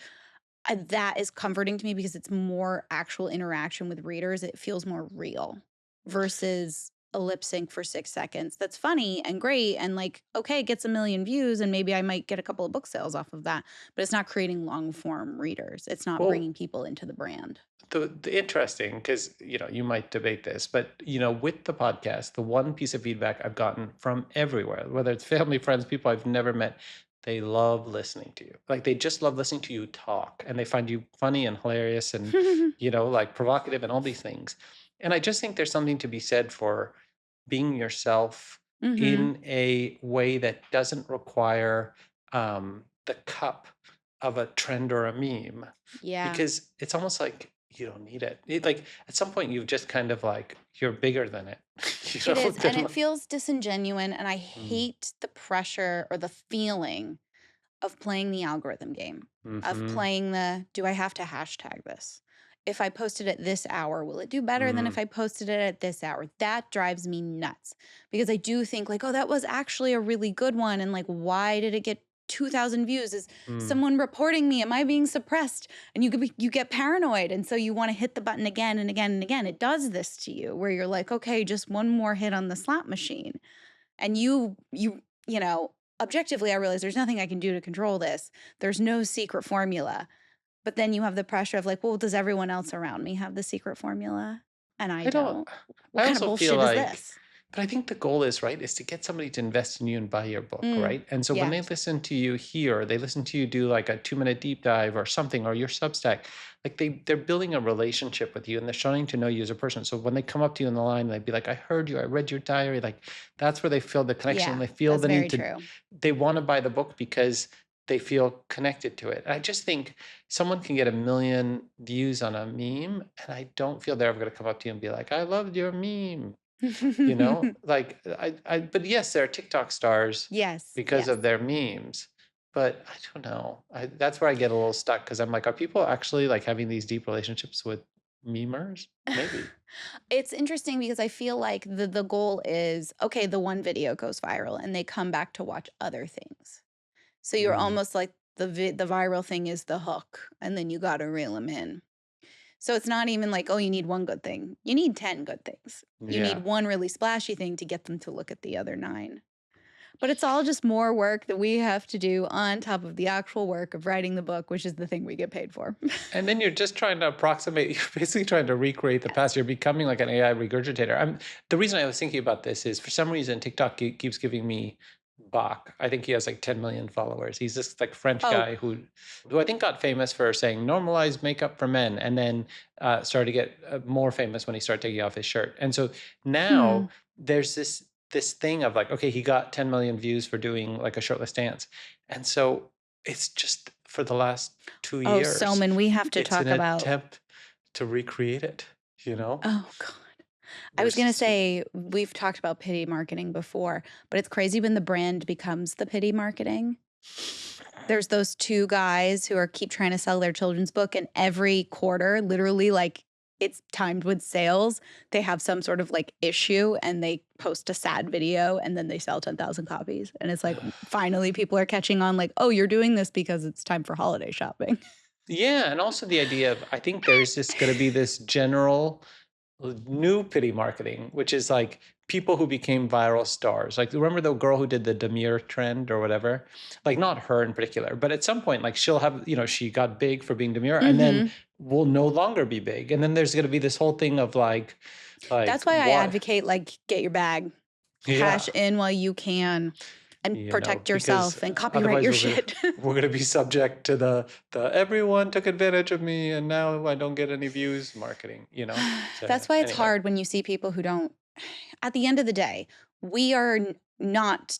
that is comforting to me because it's more actual interaction with readers. It feels more real versus a lip sync for 6 seconds. That's funny and great. And like, okay, it gets a million views and maybe I might get a couple of book sales off of that, but it's not creating long form readers. It's not Well, bringing people into the brand. the interesting because you might debate this, but with the podcast, the one piece of feedback I've gotten from everywhere, whether it's family, friends, people I've never met, they love listening to you. Like they just love listening to you talk, and they find you funny and hilarious, and like provocative and all these things. And I just think there's something to be said for being yourself Hmm. in a way that doesn't require the cup of a trend or a meme Yeah. because it's almost like you don't need it. Like at some point you've just kind of like you're bigger than it. It is. And Than it feels disingenuine. And I hate the pressure or the feeling of playing the algorithm game, of mm-hmm, playing the, do I have to hashtag this? If I posted at this hour, will it do better than if mm, I posted it at this hour? That drives me nuts because I do think like, oh, that was actually a really good one. And like, why did it get 2,000 views? Is mm, someone reporting me? Am I being suppressed? And you get paranoid. And so you want to hit the button again and again and again. It does this to you where you're like, okay, just one more hit on the slot machine. And objectively, I realize there's nothing I can do to control this. There's no secret formula. But then you have the pressure of like, well, does everyone else around me have the secret formula? And I I don't don't. What I kind of also feel bullshit is like this? But I think the goal is, right, is to get somebody to invest in you and buy your book, right? And so when Yeah. they listen to you here, they listen to you do like a 2-minute deep dive or something, or your Substack, like they're building a relationship with you and they're starting to know you as a person. So when they come up to you in the line, they'd be like, I heard you, I read your diary. Like that's where they feel the connection Yeah. and they feel That's the very need to, true. they want to buy the book because they feel connected to it. And I just think someone can get 1 million views on a meme, and I don't feel they're ever going to come up to you and be like, I loved your meme. Like but yes, there are TikTok stars Yes. because Yes. of their memes, but I don't know. That's where I get a little stuck because I'm like, are people actually like having these deep relationships with memers? Maybe. It's interesting because I feel like the goal is, okay, the one video goes viral and they come back to watch other things. So you're Mm, almost like the viral thing is the hook, and then you gotta reel them in. So it's not even like, oh, you need one good thing. You need 10 good things. You need yeah. one really splashy thing to get them to look at the other 9. But it's all just more work that we have to do on top of the actual work of writing the book, which is the thing we get paid for. And then you're just trying to approximate, you're basically trying to recreate the past. You're becoming like an AI regurgitator. The reason I was thinking about this is for some reason TikTok keeps giving me Bach. I think he has like 10 million followers. He's this like French Oh, guy who I think got famous for saying normalize makeup for men, and then started to get more famous when he started taking off his shirt. And so hmm. now there's this thing of like, okay, he got 10 million views for doing like a shirtless dance. And so it's just for the last 2 Oh, years, Soman, we have to it's an talk about. attempt to recreate it, you know? Oh, God. I We're was going to s say, we've talked about pity marketing before, but it's crazy when the brand becomes the pity marketing. There's those 2 guys who are keep trying to sell their children's book, and every quarter, literally, like, it's timed with sales, they have some sort of, like, issue, and they post a sad video, and then they sell 10,000 copies, and it's like, finally, people are catching on, like, "Oh, you're doing this because it's time for holiday shopping." Yeah, and also the idea of I think there's just gonna be this general new pity marketing, which is like people who became viral stars. Like, remember the girl who did the demure trend or whatever? Like, not her in particular, but at some point, like, she'll have, she got big for being demure and then Mhm. will no longer be big. And then there's going to be this whole thing of like, That's why I what? advocate, like, get your bag, cash Yeah. in while you can, and protect Because yourself and copyright otherwise your we're gonna shit. we're gonna be subject to the everyone took advantage of me and now I don't get any views marketing. So That's why it's anyway. hard when you see people who don't. At the end of the day, we are not,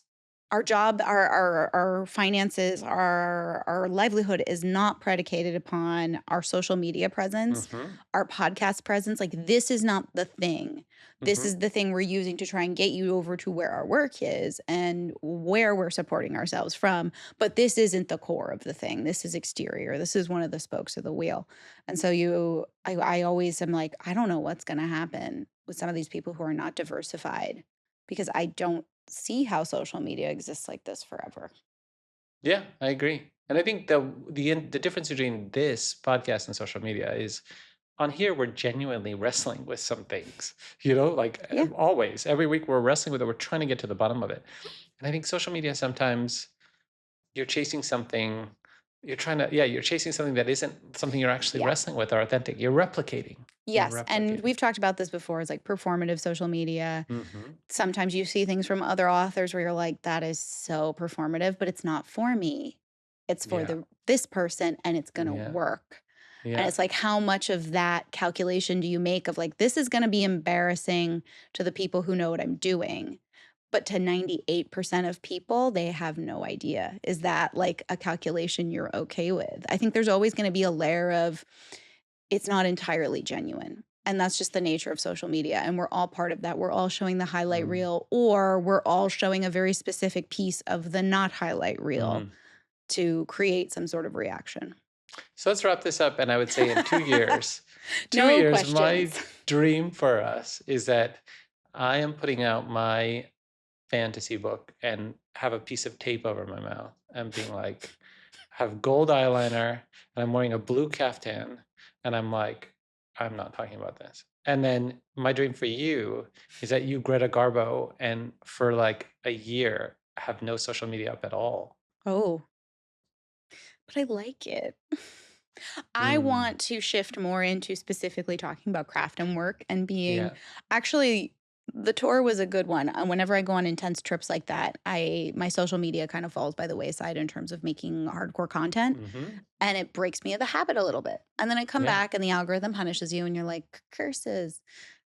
our job, our finances, our livelihood is not predicated upon our social media presence, Mm-hmm. our podcast presence. Like, this is not the thing. This Mm-hmm. is the thing we're using to try and get you over to where our work is and where we're supporting ourselves from. But this isn't the core of the thing. This is exterior. This is one of the spokes of the wheel. And so I always am like, I don't know what's going to happen with some of these people who are not diversified, because I don't see how social media exists like this forever. Yeah, I agree. And I think the difference between this podcast and social media is on here we're genuinely wrestling with some things. Like Yeah. always, every week we're wrestling with it. We're trying to get to the bottom of it. And I think social media sometimes you're chasing something. You're chasing something that isn't something you're actually Yeah. wrestling with or authentic. You're replicating. You're Yes. And replicating. we've talked about this before. It's like performative social media. Mm-hmm. Sometimes you see things from other authors where you're like, that is so performative, but it's not for me. It's for Yeah. this person, and it's going to Yeah. work. And Yeah. it's like, how much of that calculation do you make of like, this is going to be embarrassing to the people who know what I'm doing, but to 98% of people, they have no idea. Is that like a calculation you're okay with? I think there's always going to be a layer of, it's not entirely genuine. And that's just the nature of social media. And we're all part of that. We're all showing the highlight Mm. reel, or we're all showing a very specific piece of the not highlight reel Mm. to create some sort of reaction. So let's wrap this up. And I would say in 2 years, No 2 years, questions. my dream for us is that I am putting out my fantasy book and have a piece of tape over my mouth and being like, have gold eyeliner and I'm wearing a blue caftan and I'm like, I'm not talking about this. And then my dream for you is that you Greta Garbo and for like a year have no social media up at all. Oh, but I like it. I Mm. want to shift more into specifically talking about craft and work and being Yeah. actually The tour was a good one. Whenever I go on intense trips like that, my social media kind of falls by the wayside in terms of making hardcore content, Mm-hmm. and it breaks me of the habit a little bit. And then I come Yeah. back and the algorithm punishes you and you're like, curses.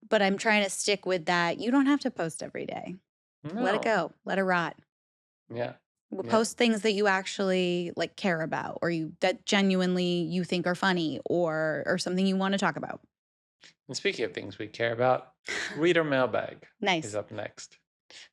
But I'm trying to stick with that. You don't have to post every day. Let it No. go. Let it rot. Yeah. Yeah. Post things that you actually like care about or you that genuinely you think are funny or something you want to talk about. And speaking of things we care about, Reader Mailbag is Nice. up next.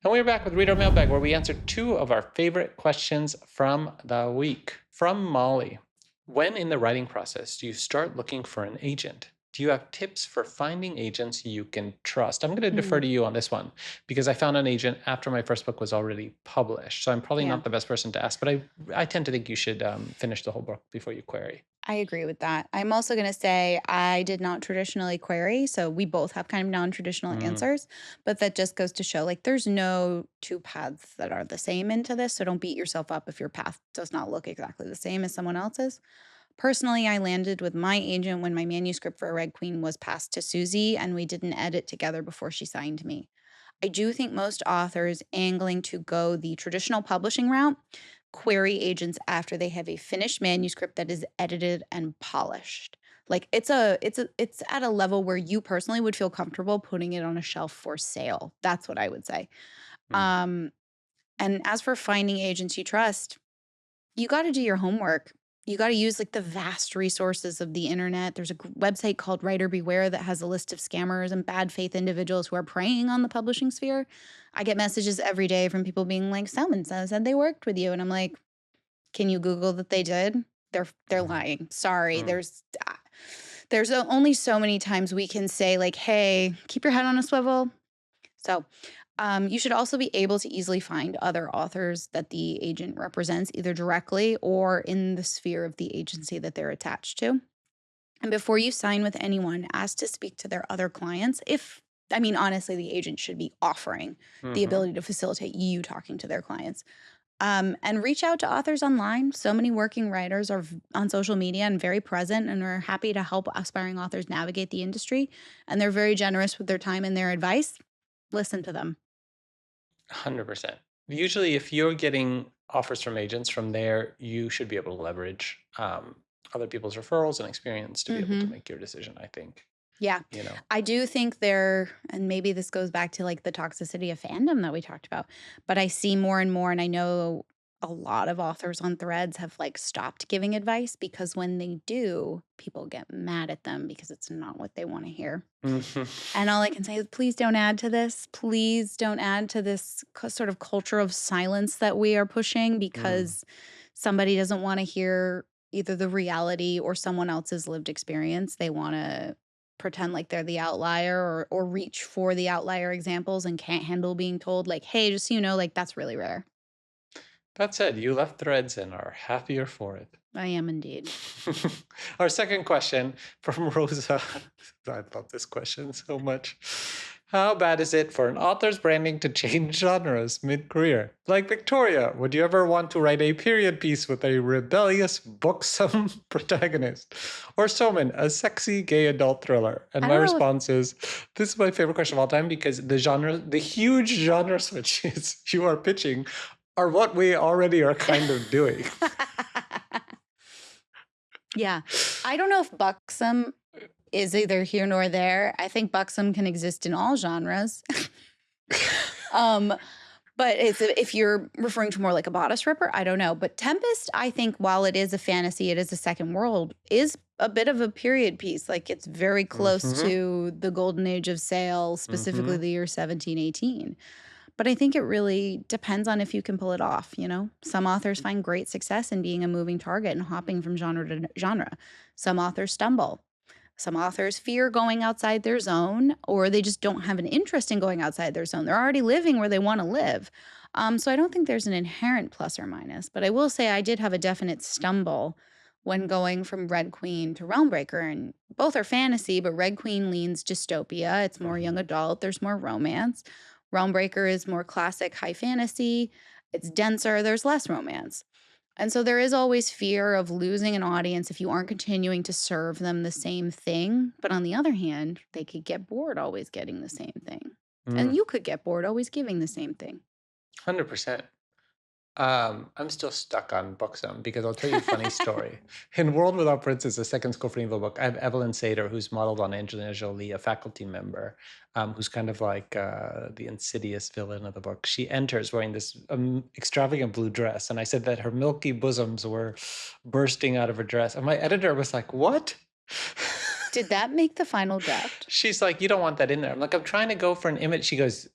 And we're back with Reader Mailbag, where we answer 2 of our favorite questions from the week. From Molly. When in the writing process do you start looking for an agent? Do you have tips for finding agents you can trust? I'm going to defer Mm, to you on this one because I found an agent after my first book was already published. So I'm probably yeah. not the best person to ask, but I tend to think you should finish the whole book before you query. I agree with that. I'm also going to say I did not traditionally query. So we both have kind of non traditional Mm, answers, but that just goes to show like there's no two paths that are the same into this. So don't beat yourself up if your path does not look exactly the same as someone else's. Personally, I landed with my agent when my manuscript for Red Queen was passed to Susie and we did an edit together before she signed me. I do think most authors angling to go the traditional publishing route query agents after they have a finished manuscript that is edited and polished. Like it's at a level where you personally would feel comfortable putting it on a shelf for sale. That's what I would say. mm. Um and as for finding agents you trust, you got to do your homework. You got to use like the vast resources of the internet. There's a website called Writer Beware that has a list of scammers and bad faith individuals who are preying on the publishing sphere. I get messages every day from people being like, "Someone said they worked with you," and I'm like, "Can you Google that they did? They're Mm, lying. Sorry. mm. There's only so many times we can say like, hey, keep your head on a swivel." So you should also be able to easily find other authors that the agent represents, either directly or in the sphere of the agency that they're attached to. And before you sign with anyone, ask to speak to their other clients. I mean, honestly, the agent should be offering the Mm-hmm. ability to facilitate you talking to their clients. And reach out to authors online. So many working writers are on social media and very present and are happy to help aspiring authors navigate the industry. And they're very generous with their time and their advice. Listen to them. 100%. Usually, if you're getting offers from agents from there, you should be able to leverage other people's referrals and experience to be able to Hmm. make your decision, I think, Yeah. you know. I do think and maybe this goes back to like the toxicity of fandom that we talked about, but I see more and more, and I know a lot of authors on threads have like stopped giving advice because when they do, people get mad at them because it's not what they want to hear. Mhm. And all I can say is, please don't add to this. Please don't add to this sort of culture of silence that we are pushing Mm. because somebody doesn't want to hear either the reality or someone else's lived experience. They want to pretend like they're the outlier or reach for the outlier examples and can't handle being told, like, hey, just so you know, like, that's really rare. That said, you left threads and are happier for it. I am indeed. Our second question from Rosa. I love this question so much. How bad is it for an author's branding to change genres mid-career? Like Victoria, would you ever want to write a period piece with a rebellious, buxom protagonist? Or Soman, a sexy gay adult thriller? And I my don't know if response is, this is my favorite question of all time because the huge genre switches you are pitching are what we already are kind of doing. yeah. I don't know if buxom is either here nor there. I think buxom can exist in all genres. um, but if you're referring to more like a bodice ripper, I don't know. But Tempest, I think, while it is a fantasy, it is a second world, is a bit of a period piece. Like it's very close Mm-hmm. to the golden age of sail, specifically Mm-hmm. the year 1718. But I think it really depends on if you can pull it off, you know? Some authors find great success in being a moving target and hopping from genre to genre. Some authors stumble. Some authors fear going outside their zone, or they just don't have an interest in going outside their zone. They're already living where they want to live. So I don't think there's an inherent plus or minus, but I will say I did have a definite stumble when going from Red Queen to Realmbreaker, and both are fantasy, but Red Queen leans dystopia. It's more young Mm-hmm. adult. There's more romance. Realmbreaker is more classic high fantasy. It's denser. There's less romance. And so there is always fear of losing an audience if you aren't continuing to serve them the same thing. But on the other hand, they could get bored always getting the same thing. And you could get bored always giving the same thing. 100%. I'm still stuck on Booksome because I'll tell you a funny story. In World Without Princes, the second School for Evil book, I have Evelyn Sater, who's modeled on Angelina Jolie, a faculty member, who's kind of like the insidious villain of the book. She enters wearing this extravagant blue dress, and I said that her milky bosoms were bursting out of her dress. And my editor was like, "What?" Did that make the final draft? She's like, "You don't want that in there." I'm like, "I'm trying to go for an image." She goes,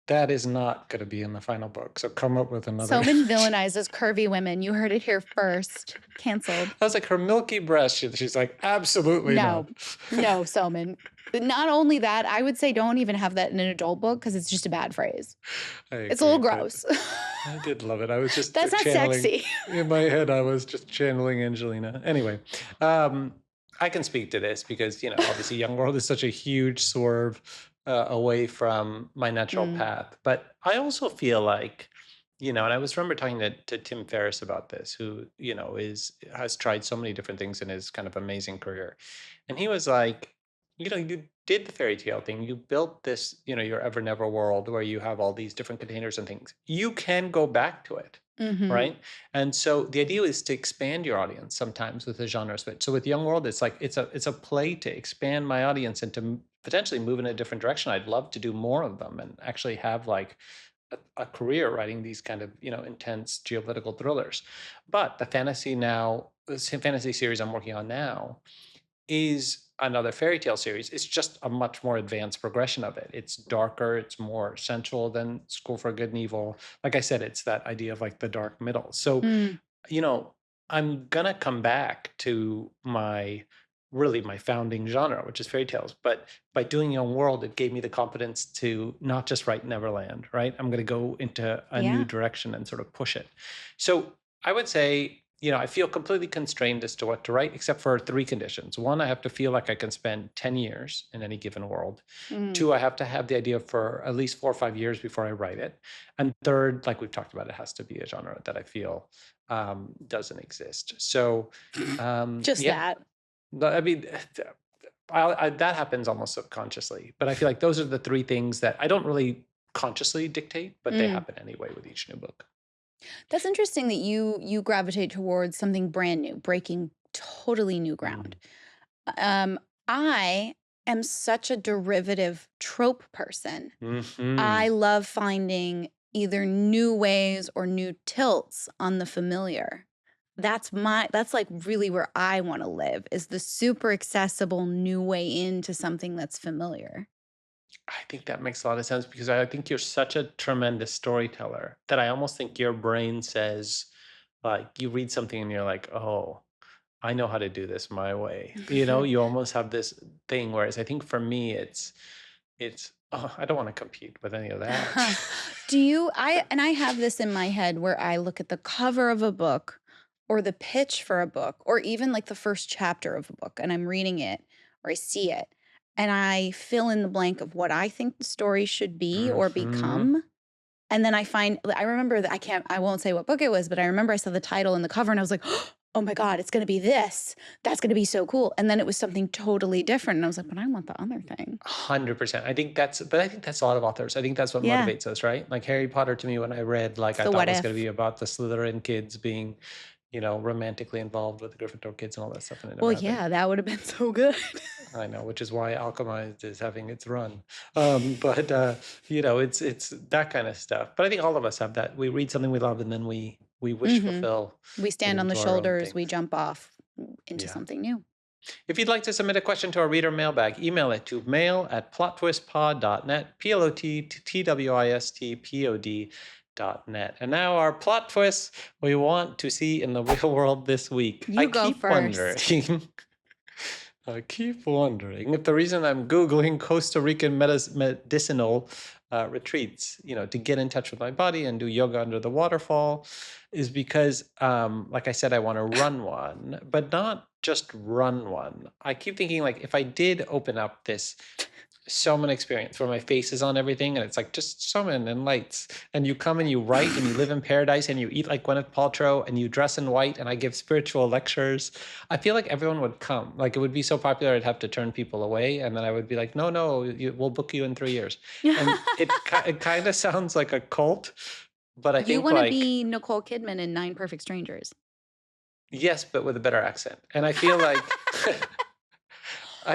"That is not going to be in the final book. So come up with another." Soman villainizes curvy women. You heard it here first. Canceled. I was like, her milky breast. She's like, absolutely not. No, Soman. Not only that, I would say don't even have that in an adult book because it's just a bad phrase. It's a little gross. I did love it. I was just That's not sexy. In my head, I was just channeling Angelina. Anyway, I can speak to this because, obviously Young World is such a huge swerve away from my natural path. But I also feel like, and I remember talking to Tim Ferriss about this, who, has tried so many different things in his kind of amazing career. And he was like, you did the fairy tale thing. You built this, your Ever Never world where you have all these different containers and things. You can go back to it. Right. And so the idea is to expand your audience sometimes with a genre switch. So with Young World, it's like it's a play to expand my audience and to potentially move in a different direction. I'd love to do more of them and actually have like a career writing these kind of intense geopolitical thrillers. But the fantasy series I'm working on now is another fairy tale series. It's just a much more advanced progression of it. It's darker, it's more central than School for Good and Evil. Like I said, it's that idea of like the dark middle. So, I'm gonna come back to my founding genre, which is fairy tales. But by doing Young World, it gave me the confidence to not just write Neverland, right? I'm gonna go into a new direction and sort of push it. So I would say, I feel completely constrained as to what to write, except for 3 conditions. 1, I have to feel like I can spend 10 years in any given world. 2, I have to have the idea for at least 4 or 5 years before I write it. And 3rd, like we've talked about, it has to be a genre that I feel doesn't exist. So that. I mean, that happens almost subconsciously. But I feel like those are the 3 things that I don't really consciously dictate, but they happen anyway with each new book. That's interesting that you gravitate towards something brand new, breaking totally new ground. I am such a derivative trope person. I love finding either new ways or new tilts on the familiar. That's like really where I want to live, is the super accessible new way into something that's familiar. I think that makes a lot of sense because I think you're such a tremendous storyteller that I almost think your brain says, like, you read something and you're like, oh, I know how to do this my way. You almost have this thing. Whereas I think for me, it's, oh, I don't want to compete with any of that. I have this in my head where I look at the cover of a book or the pitch for a book or even like the first chapter of a book and I'm reading it or I see it. And I fill in the blank of what I think the story should be or become. And then I remember that I won't say what book it was, but I remember I saw the title and the cover and I was like, oh my God, it's going to be this. That's going to be so cool. And then it was something totally different. And I was like, but I want the other thing. 100%. I think that's a lot of authors. I think that's what motivates us, right? Like Harry Potter to me, when I read, like I thought it was going to be about the Slytherin kids being, romantically involved with the Gryffindor kids and all that stuff. And that would have been so good. I know, which is why Alchemized is having its run. But it's that kind of stuff. But I think all of us have that. We read something we love and then we wish fulfill. We stand on the shoulders, we jump off into something new. If you'd like to submit a question to our reader mailbag, email it to mail@plottwistpod.net, PLOTTWISTPOD.net. And now our plot twists we want to see in the real world this week. You go first. I keep wondering if the reason I'm Googling Costa Rican medicinal retreats, to get in touch with my body and do yoga under the waterfall is because, like I said, I want to run one, but not just run one. I keep thinking, like, if I did open up this Soman experience where my face is on everything and it's like just Soman and lights. And you come and you write and you live in paradise and you eat like Gwyneth Paltrow and you dress in white and I give spiritual lectures. I feel like everyone would come. Like it would be so popular I'd have to turn people away. And then I would be like, no, we'll book you in 3 years. And it kind of sounds like a cult, but I think you want to be Nicole Kidman in 9 Perfect Strangers. Yes, but with a better accent. And I feel like...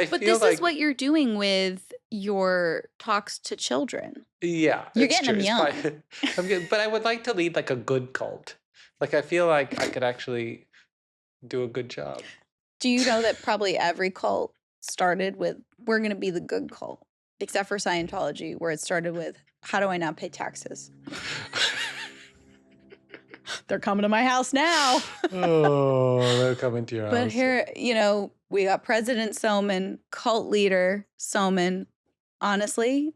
But this is what you're doing with your talks to children. Yeah. You're getting them young. But I would like to lead like a good cult. Like I feel like I could actually do a good job. Do you know that probably every cult started with, we're going to be the good cult, except for Scientology, where it started with, how do I not pay taxes? They're coming to my house now. Oh, they're coming to your house. But here, we got President Soman, cult leader Soman. Honestly,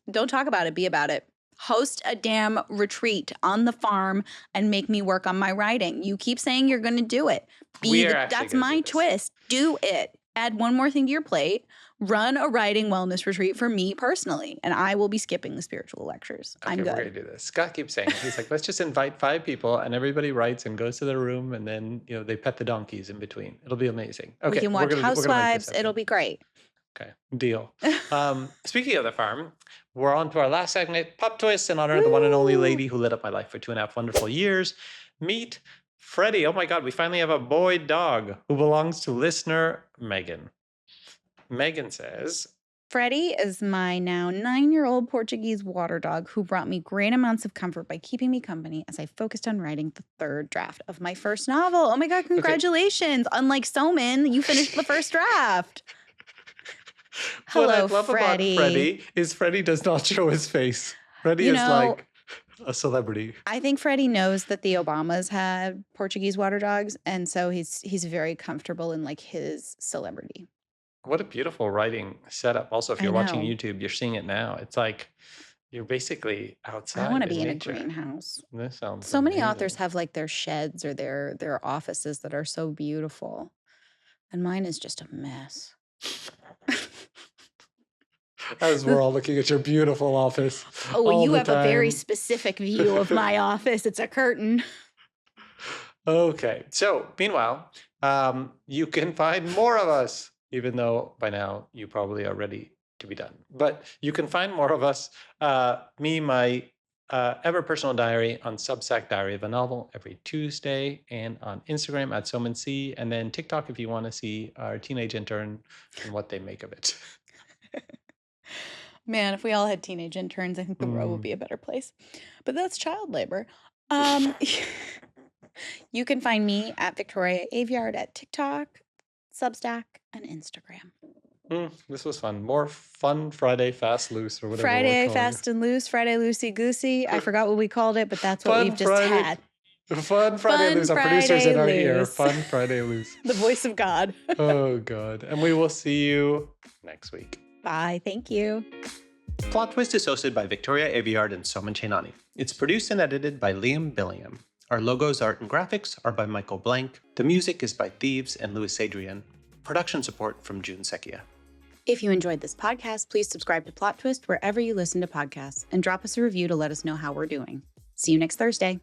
don't talk about it, be about it. Host a damn retreat on the farm and make me work on my writing. You keep saying you're going to do it. That's my twist. Do it. Add one more thing to your plate. Run a writing wellness retreat for me personally, and I will be skipping the spiritual lectures. Okay, I'm good. We're going to do this. Scott keeps saying, he's like, let's just invite 5 people and everybody writes and goes to their room and then, they pet the donkeys in between. It'll be amazing. Okay, we can watch Housewives. It'll be great. Okay, deal. Speaking of the farm, we're on to our last segment, Pup Twist, in honor of the one and only lady who lit up my life for 2.5 wonderful years. Meet Freddie. Oh my God, we finally have a boy dog who belongs to listener Megan. Megan says, Freddie is my now 9-year-old Portuguese water dog who brought me great amounts of comfort by keeping me company as I focused on writing the 3rd draft of my first novel. Oh my God, congratulations. Okay. Unlike Soman, you finished the first draft. Hello, what I love Freddie. About Freddie is Freddie does not show his face. Freddie is like a celebrity. I think Freddie knows that the Obamas had Portuguese water dogs, and so he's very comfortable in like his celebrity. What a beautiful writing setup. Also, if you're watching YouTube, you're seeing it now. It's like you're basically outside. I want to be in a greenhouse. This sounds so amazing. Many authors have like their sheds or their offices that are so beautiful, and mine is just a mess. As we're all looking at your beautiful office. Oh, you have a very specific view of my office. It's a curtain. Okay. So, meanwhile, you can find more of us, even though by now you probably are ready to be done. But you can find more of us, my ever personal diary on Substack, Diary of a Novel, every Tuesday, and on Instagram at SomanC, and then TikTok if you want to see our teenage intern and what they make of it. Man, if we all had teenage interns, I think the world would be a better place. But that's child labor. You can find me at Victoria Aveyard at TikTok, Substack, and Instagram. This was fun. More fun Friday Fast Loose or whatever. Friday Fast and Loose, Friday Loosey Goosey. I forgot what we called it, but that's what we've just had. Fun Friday Loose. Our producers in our ear. Fun Friday Loose. The voice of God. Oh, God. And we will see you next week. Bye. Thank you. Plot Twist is hosted by Victoria Aveyard and Soman Chainani. It's produced and edited by Liam Billiam. Our logos, art, and graphics are by Michael Blank. The music is by Thieves and Louis Adrian. Production support from June Sekia. If you enjoyed this podcast, please subscribe to Plot Twist wherever you listen to podcasts and drop us a review to let us know how we're doing. See you next Thursday.